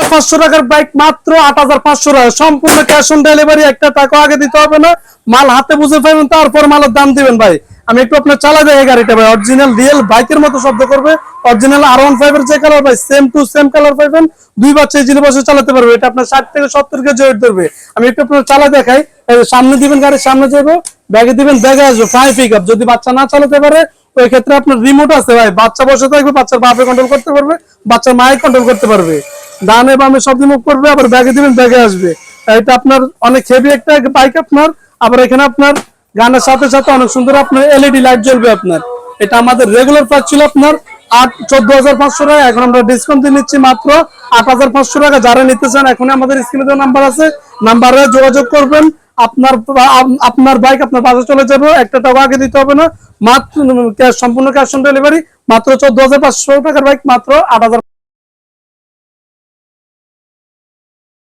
8,500 টাকার বাইক মাত্র 8,500 টাকা, সম্পূর্ণ ক্যাশ অন ডেলিভারি, একটা টাকা আগে দিতে হবে না, মাল হাতে বুঝে পাবেন, তারপর মালের দাম দিবেন ভাই। আমি একটু আপনার চালা দেয় গাড়িটা ভাই, অরিজিনাল রিয়েল বাইকের মতো শব্দ করবে, অরিজিনাল R15 এর যে কালার ভাই সেম টু সেম কালার পাবেন, 2 বাচ্চা ইজিলি বসে চালাতে পারবে, এটা আপনার 60 থেকে 70 কেজি ওয়েট ধরবে। আমি একটু আপনার চালা দেখাই, সামনে দিবেন, গাড়ির সামনে যাবো, ব্যাগে দিবেন, ব্যাগে আসবে ফাই পিক আপ। যদি বাচ্চা না চালাতে পারে ওই ক্ষেত্রে আপনার রিমোট আছে ভাই, বাচ্চা বসে থাকবে, বাচ্চার বাপে কন্ট্রোল করতে পারবে, বাচ্চার মায়ে কন্ট্রোল করতে পারবে, ডানে বামে সব মুভ করবে, আবার ব্যাগে দিবেন, ব্যাগে আসবে। এটা আপনার অনেক হেভি একটা বাইক আপনার। আবার এখানে আপনার গানের সাথে সাথে অনেক সুন্দর আপনার এলইডি লাইট জ্বলবে আপনার। এটা আমাদের রেগুলার প্রাইস ছিল আপনার 14,500 টাকা, এখন আমরা ডিসকাউন্ট দিয়ে নিচ্ছি মাত্র 8,500 টাকা। যারা নিতে চান এখন আমাদের স্ক্রিনে দেওয়া নাম্বার আছে, নাম্বারে যোগাযোগ করবেন, আপনার বাইক আপনার বাসে চলে যাবে, একটা টাকা আগে দিতে হবে না, মাত্র সম্পূর্ণ ক্যাশ অন ডেলিভারি, মাত্র 14,500 টাকার বাইক মাত্র 8,000।